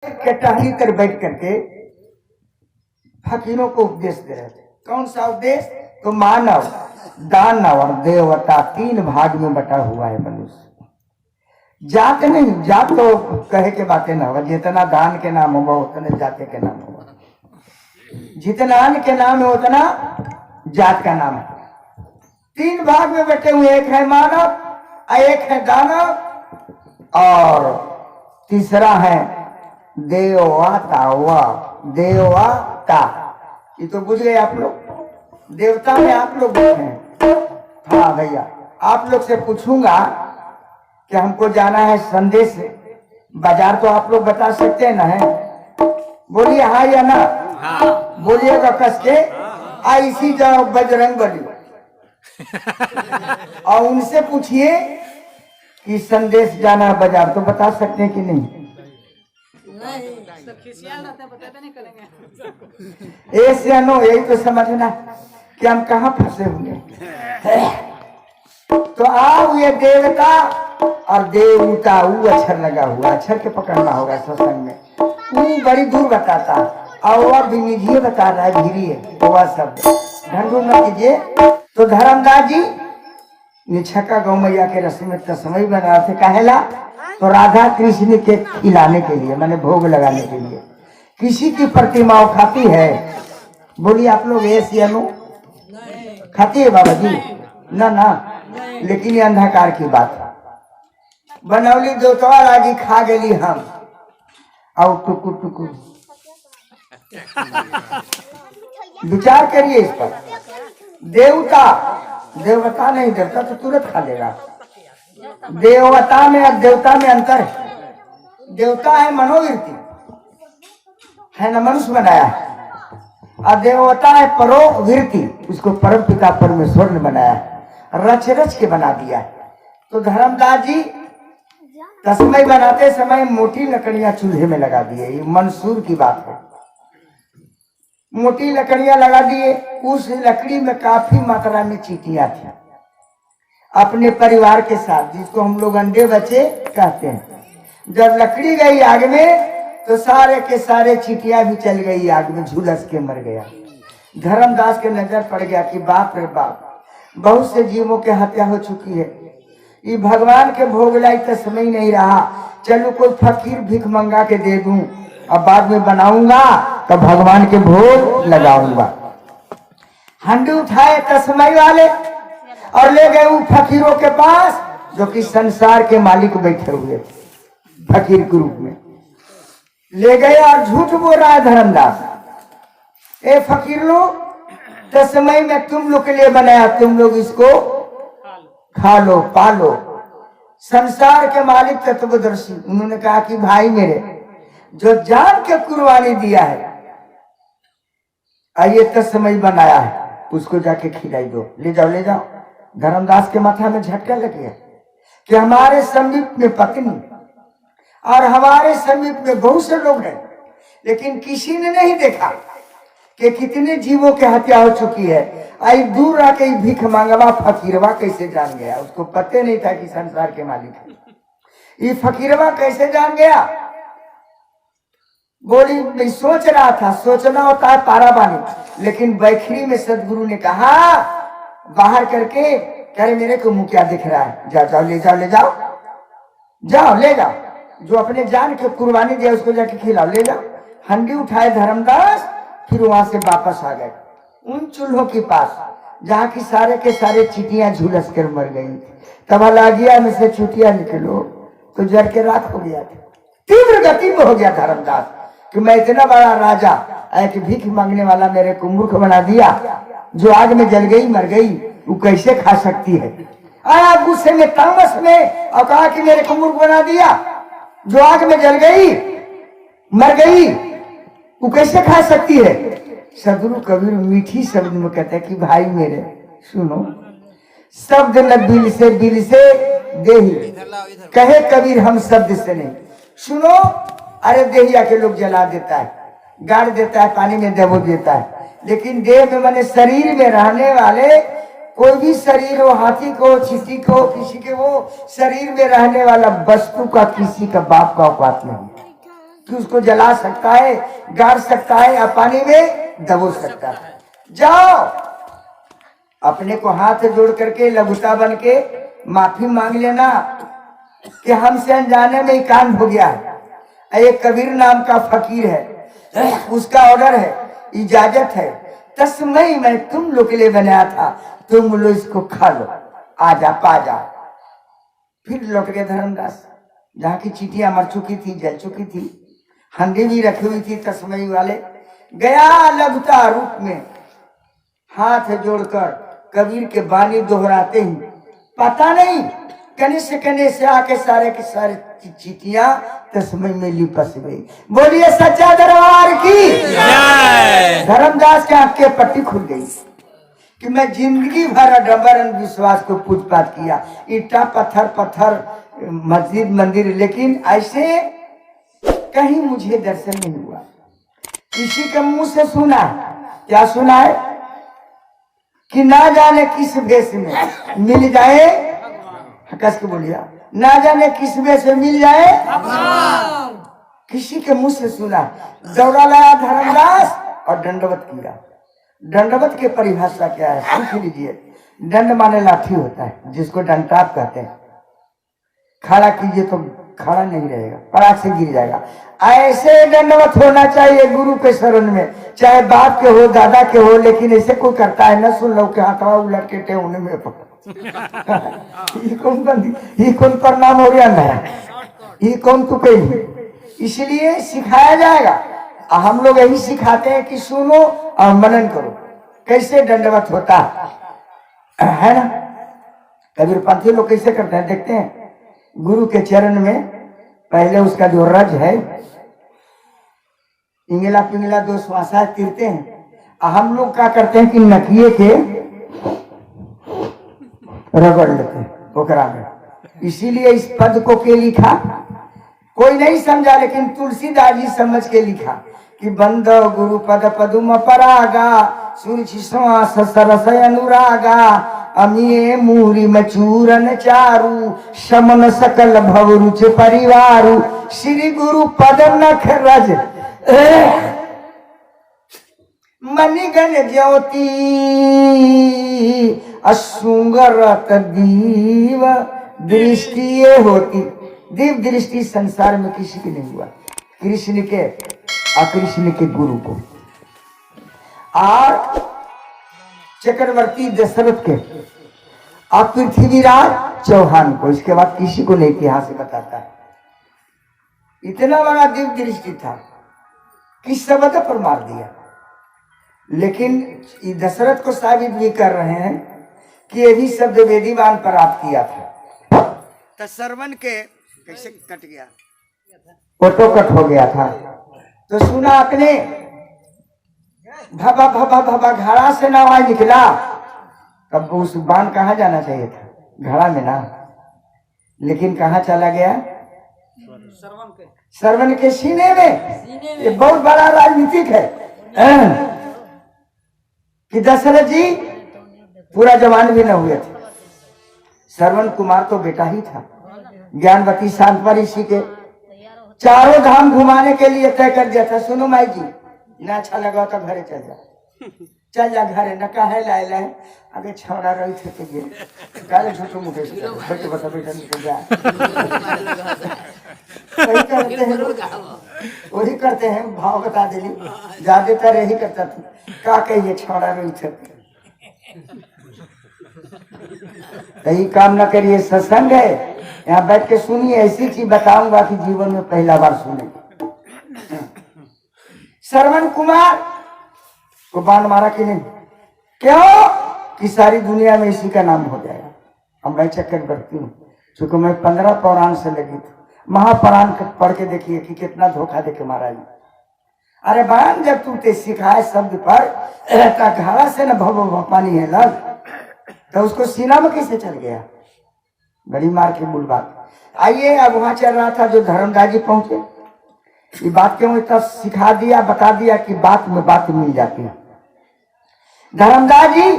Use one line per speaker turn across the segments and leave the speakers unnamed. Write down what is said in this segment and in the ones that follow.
के टहनी कर बैठ करके फकीरों को उपदेश दे रहे थे। कौन सा उपदेश? तो मानव, दानव और देवता तीन भाग में बटा हुआ है मनुष्य। जात नहीं, जात तो कहे के बातें ना होगा, जितना दान के नाम होगा उतने जाते के नाम होगा, जितना अन्न के नाम है उतना जात का नाम है। तीन भाग में बटे हुए, एक है मानव, एक है दानव और तीसरा है देवता। देवता ये तो बुझ गए आप लोग। देवता में आप लोग हैं। हाँ भैया, आप लोग से पूछूंगा कि हमको जाना है संदेश बाजार, तो आप लोग बता सकते हैं ना? है बोलिए हाँ या ना? हाँ। बोलिएगा कस के। ऐसी जाओ बजरंग बली और उनसे पूछिए कि संदेश जाना है बाजार, तो बता सकते हैं कि नहीं? ऐसे अनो, यही तो समझना कि हम कहाँ फंसे हुए। तो आओ, ये देवता और देवता, वो अक्षर लगा हुआ, अक्षर के पकड़ना होगा सत्संग में। वो बड़ी दूर बताता और वह बिनिजीए बता रहा है, धीरे है वह शब्द ढंढूर न कीजिए। तो धर्मदास जी निछका गौ मैया के रस्म में तस्मई बना थे, कहेला तो राधा कृष्ण के खिलाने के लिए, मैंने भोग लगाने के लिए। किसी की प्रतिमा खाती है? बोलिए आप लोग ऐसी अनु खाती है बाबा जी? ना ना, लेकिन ये अंधकार की बात है। बनौली दोतवा लागी खा गेली हम और टुकु टुकु। विचार करिए इस पर। देवता, देवता नहीं, देवता तो तुरंत खा लेगा। देवता में और देवता में अंतर है। देवता है मनोवृत्ति, है ना, मनुष्य बनाया है, और देवता है परोवृत्ति, उसको परम पिता परमेश्वर ने बनाया है, रच रच के बना दिया है। तो धर्मदास जी तस्मय बनाते समय मोटी लकड़ियां चूल्हे में लगा दिए। ये मंसूर की बात है। मोटी लकड़ियां लगा दिए, उस लकड़ी में काफी मात्रा में चींटियां थी। अपने परिवार के साथ, जिसको हम लोग अंडे बचे कहते हैं, जब लकड़ी गई आग में तो सारे के सारे चींटियां भी चल गई आग में, झुलस के मर गया। धर्मदास के नजर पड़ गया कि बाप रे बाप, बहुत से जीवों की हत्या हो चुकी है, ये भगवान के भोग लाई तो समय नहीं रहा, चलो कोई फकीर भीख मंगा के दे दूं, अब बाद में बनाऊंगा तो भगवान के भोग लगाऊंगा। हंडी उठाए तस्मई वाले और ले गए उन फकीरों के पास जो कि संसार के मालिक बैठे हुए फकीर के रूप में। ले गए और झूठ बोल रहा है धर्मदास, ए फकीर लोग, तस्मई में तुम लोग के लिए बनाया, तुम लोग इसको खा लो पालो। संसार के मालिक तत्वदर्शी, उन्होंने कहा कि भाई मेरे, जो जान के कुर्बानी दिया है, आइए तस्मई बनाया है, उसको जाके खिलाई दो, ले जाओ ले जाओ। धर्मदास के माथा में झटका लग गया कि हमारे समीप में पत्नी और हमारे समीप में बहुत से लोग हैं, लेकिन किसी ने नहीं देखा कि कितने जीवों की हत्या हो चुकी है। आई दूर आके भीख मांगवा फकीरवा कैसे जान गया? उसको पता नहीं था कि संसार के मालिक है। ये फकीरवा कैसे जान गया? बोली मैं सोच रहा था, सोचना होता है पाराबानी, लेकिन बैखरी में सदगुरु ने कहा बाहर करके, कह रहे मेरे को मुंह क्या दिख रहा है, जाओ जाओ ले जाओ ले जाओ, जाओ ले जाओ, जो अपने जान के कुर्बानी दिया उसको जाके खिलाओ, ले जाओ। हंडी उठाए धर्मदास, फिर वहां से वापस आ गए उन चूल्हों के पास जहाँ की सारे के सारे चींटियां झुलस कर मर गई। तब लागिया में से चुटिया निकलो तो जर के राख हो गया। तीव्र गति में हो गया धर्मदास कि मैं इतना बड़ा राजा, एक भीख मांगने वाला मेरे को मूर्ख बना दिया, जो आग में जल गई मर गई, वो कैसे खा सकती है? आया गुस्से में तामस में और कहा कि मेरे को मूर्ख बना दिया, जो आग में जल गई मर गई, वो कैसे खा सकती है? सदगुरु कबीर मीठी शब्द में कहते हैं कि भाई मेरे सुनो, शब्द न बिल से देही, कहे कबीर हम शब्द से नहीं। सुनो, अरे देहिया के लोग जला देता है, गाड़ देता है, पानी में दबो देता है, लेकिन देह में माने शरीर में रहने वाले कोई भी शरीर हो, हाथी को, चींटी को, किसी के, वो शरीर में रहने वाला वस्तु का किसी का बाप का औकात नहीं। कि उसको जला सकता है, गाड़ सकता है या पानी में दबो सकता है। जाओ अपने को हाथ जोड़ करके लघुता बन के माफी मांग लेना कि हमसे अनजाने में ही कांड हो गया है। एक कबीर नाम का फकीर है, उसका ऑर्डर है, इजाजत है, तस्मई मैं तुम लोग के लिए बनाया था, तुम लोग इसको खा लो, आजा पाजा। फिर लौट गए धर्मदास, जहाँ की चीटियां मर चुकी थी, जल चुकी थी, हंडी भी रखी हुई थी तस्मई वाले। गया लघुता रूप में, हाथ जोड़कर कबीर के बानी दोहराते ही पता नहीं कने से आके सारे के सारे चीटियां तस्मई में लिपस गई। बोलिए सच्चा दरबार की जय। धर्मदास के आंख के पट्टी खुल गई कि मैं जिंदगी भर डबर विश्वास को पूज पाठ किया, ईटा पत्थर पत्थर मस्जिद मंदिर, लेकिन ऐसे कहीं मुझे दर्शन नहीं हुआ। किसी के मुंह से सुना, क्या सुना है कि ना जाने किस वेश में मिल जाए, कस के बोलिया, ना जाने किस वेश में मिल जाए, किसी के मुंह से सुना। दौड़ा लाया धर्मदास और दंडवत किया। दंडवत की परिभाषा क्या है सीख लीजिए। दंड माने लाठी होता है, जिसको डंटाप कहते हैं। खड़ा कीजिए तो खड़ा नहीं रहेगा, पराग से गिर जाएगा। ऐसे दंडवत होना चाहिए गुरु के शरण में, चाहे बाप के हो दादा के हो, लेकिन ऐसे कोई करता है न सुन लो के हाथवा उलट के टेउने में ये कौन प्रणाम हो गया है, ये कौन तू कही। इसलिए सिखाया जाएगा, हम लोग यही सिखाते हैं कि सुनो और मनन करो कैसे दंडवत होता है ना। कबीरपंथी लोग कैसे करते हैं देखते हैं, गुरु के चरण में पहले उसका जो रज है, इंगला पिंगला दो श्वासा तीरते हैं। हम लोग क्या करते हैं कि नकिए के रगड़ लेते हैं पोखरा में। इसीलिए इस पद को के लिखा कोई नहीं समझा, लेकिन तुलसीदास जी समझ के लिखा कि बंद गुरु पद पदुम परागा, सुरुचि श्वास सरस अनुरागा, अमिये मूरी मचूरन चारु, शमन सकल भव रुच परिवारु, श्री गुरु पद नख रज मणिगण ज्योति, असुंगरत दीव दृष्टि ये होती। दिव्य दृष्टि संसार में किसी की नहीं हुआ, कृष्ण के और कृष्ण के गुरु को और चक्रवर्ती दशरथ के और पृथ्वीराज चौहान को। इसके बाद किसी को नहीं इतिहास बताता है। इतना बड़ा दिव्य दृष्टि था कि शब्द पर मार दिया। लेकिन दशरथ को साबित भी कर रहे हैं कि ये भी शब्द वेदीवान प्राप्त किया था। तो श्रवण के कैसे कट गया, ऑटो कट हो गया था। तो सुना आपने भबा भबा भबा घड़ा से ना आवाज निकला, तब उस बाण कहाँ जाना चाहिए था, घड़ा में ना, लेकिन कहाँ चला गया, श्रवण के सीने में। ये बहुत बड़ा राजनीतिक है कि दशरथ जी पूरा जवान भी न हुए थे। श्रवण कुमार तो बेटा ही था, ज्ञानवती शांतवर ऋषि के चारों धाम घुमाने के लिए तय कर दिया था। सुनो माई जी, ना अच्छा लगा तो घरे चल जा, चल जा घरे, न कहे लाए लाए आगे छौड़ा रही थे तो ये काले छोटे मोटे बेटे बता बेटा निकल जा। वही करते हैं, भाव बता देली, ज्यादातर यही करता था। का कहिए छौड़ा रही थे, यही काम न करिए। सत्संग है, यहाँ बैठ के सुनिए, ऐसी चीज बताऊंगा कि जीवन में पहला बार सुने। श्रवण कुमार को बाण मारा कि नहीं, क्यों कि सारी दुनिया में इसी का नाम हो जाएगा। हम भाई चक्कर करती हूँ, चूंकि मैं 15 पुराण से लगी थी। महापुराण पढ़ के देखिए कि कितना धोखा दे के मारा। अरे बाण जब तू ते सिखाए शब्द पर घड़ा से न भव पानी है लग, तो उसको सीना में कैसे चल गया, बड़ी मार के बुल बात। आइए अब वहां चल रहा था जो धर्मदास जी पहुंचे, ये बात क्यों इतना सिखा दिया, बता दिया कि बात में बात मिल जाती है। धर्मदास जी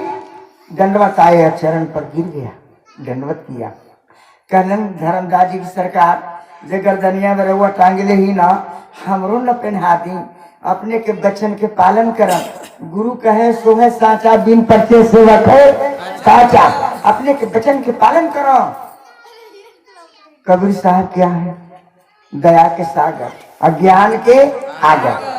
दंडवत आए, चरण पर गिर गया, दंडवत किया। कहने धर्मदास जी की सरकार जे गर्दनिया में रहुआ टांगले ही ना हमरो न पहना दी। अपने के बच्चन के पालन करम। गुरु कहे सोहे साचा बिन परचे सेवक है साचा। अपने के बच्चन के पालन करो। कबीर साहब क्या है? दया के सागर अज्ञान के आगर।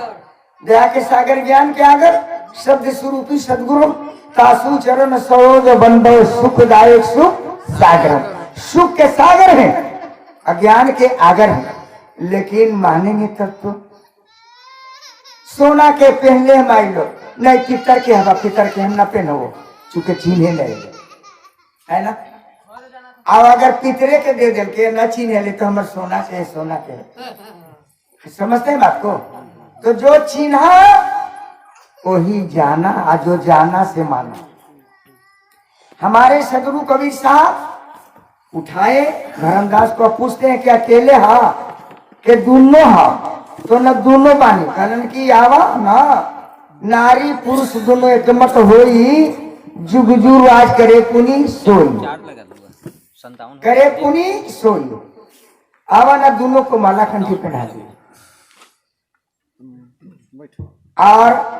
दया के सागर ज्ञान के आगर। शब्द स्वरूपी सदगुरु तासु चरण सरोज बंदो सुखदायक सुख सागर। सुख के सागर है, अज्ञान के आगर है। लेकिन मानेंगे तब तो सोना के पहनले हम आई लो नहीं, पितर के हवा पितर के हम ना पहनो चूंकि चीन्हे नहीं है ना। अब अगर पितरे के दे दिल के न चीन्हे ले तो हमारे सोना के सोना के समझते हैं बात को। तो जो चिन्हा वही जाना, और जो जाना से माना। हमारे सदगुरु कबीर साहब उठाए धर्मदास को पूछते हैं कि अकेले हा के दोनों हा? तो न दोनों बानी कारण की आवा ना नारी पुरुष दोनों एक मत होई। जुग जुग आज करे पुनी सोई, करे पुनी सोई। आवा ना दोनों को माला कंठी पहना दी। और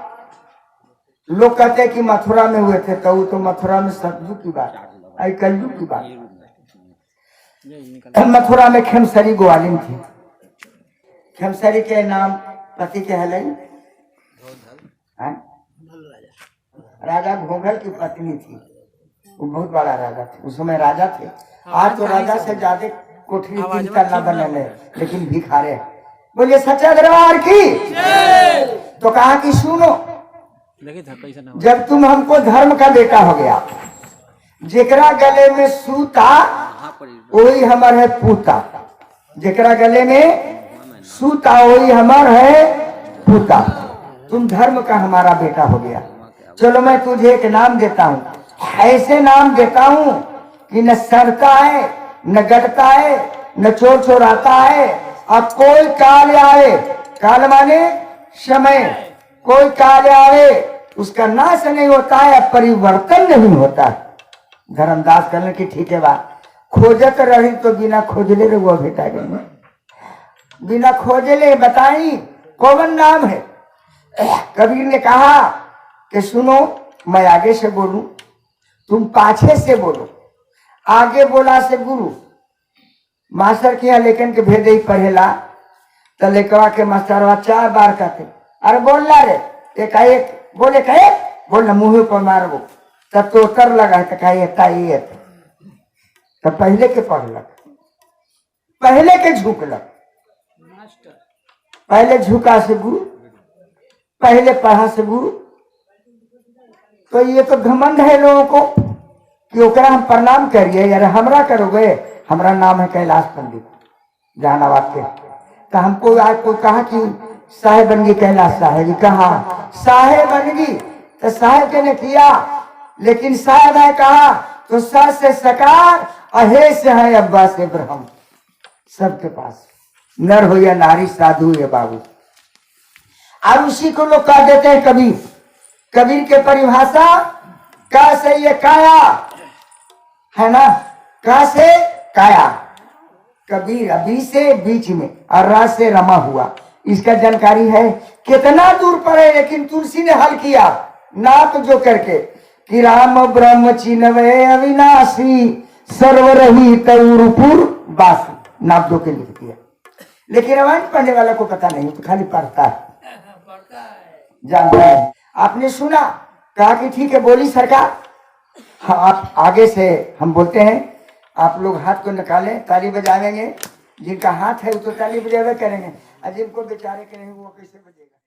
लोग कहते हैं कि मथुरा में हुए थे, तो वो तो मथुरा में सतयुग की बात, आई कलयुग की बात। मथुरा में खेमसरी ग्वालिन थी। खेमसरी के नाम पति के हलई राजा घोंघल की पत्नी थी। वो बहुत बड़ा राजा थे, उस समय राजा थे। आज तो राजा से ज्यादा कोठरी तीन करना बने, लेकिन भिखारे। बोलिए सच्चा दरबार की। तो कहा कि सुनो, जब तुम हमको धर्म का बेटा हो गया, जेकरा गले में सूता वही हमार है पूता। जेकरा गले में सूता वही हमार है पूता। तुम धर्म का हमारा बेटा हो गया। चलो मैं तुझे एक नाम देता हूँ, ऐसे नाम देता हूँ कि न सड़ता है, न गटता है, न चोर चोराता है। अब कोई काल आए, काल माने समय, कोई काल आवे उसका नाश नहीं होता है, परिवर्तन नहीं होता। धर्मदास कहने की ठीक है बात। खोजत रही तो बिना खोजले रे वो भेटा गई। बिना खोजले बताई कौन नाम है। कबीर ने कहा कि सुनो, मैं आगे से बोलूं, तुम पाछे से बोलो। आगे बोला से गुरु मास्टर के यहाँ लेकिन के भेदे ही पढ़ेला। तो लेकवा के मास्टर 4 बार कहते अरे बोल ला रे, एक बोले कहे बोल मुँह पर मारबो। तब तो उतर लगा तो कहे तो पहले के पढ़लक, पहले के झुकलक। पहले झुका से गुरु, पहले पढ़ा से गुरु। तो ये तो घमंड है लोगों को कि ओकरा हम प्रणाम करिए। यार हमरा करोगे, हमरा नाम है कैलाश पंडित जहानाबाद के। तो हमको आज कोई कहा कि साहेब बन गई, कैलाश साहेब कहा साहेब बन गई। तो साहेब के ने किया, लेकिन साहेब है कहा तो सा से सकार, अहे से है अब्बा से ब्रह्म। सबके पास नर हो या नारी, साधु या बाबू। और उसी को लोग कह देते हैं कबीर। कबीर के परिभाषा का से ये काया है ना, का से काया। कबीर अभी से बीच में और रा से रमा हुआ, इसका जानकारी है। कितना दूर पर है, लेकिन तुलसी ने हल किया नाप जो करके कि राम ब्रह्म चिन्हवे अविनाशी सर्वरही तौरपुर बासी। नाप दो के लिख दिया। लेकिन रामायण पढ़ने वाला को पता नहीं, तो खाली पढ़ता है, जानता है। आपने सुना, कहा कि ठीक है बोली सरकार। हाँ, आप आगे से हम बोलते हैं, आप लोग हाथ को निकालें, ताली बजाएंगे। जिनका हाथ है वो तो ताली बजावे करेंगे, और जिनको बेचारे के नहीं वो कैसे बजेगा।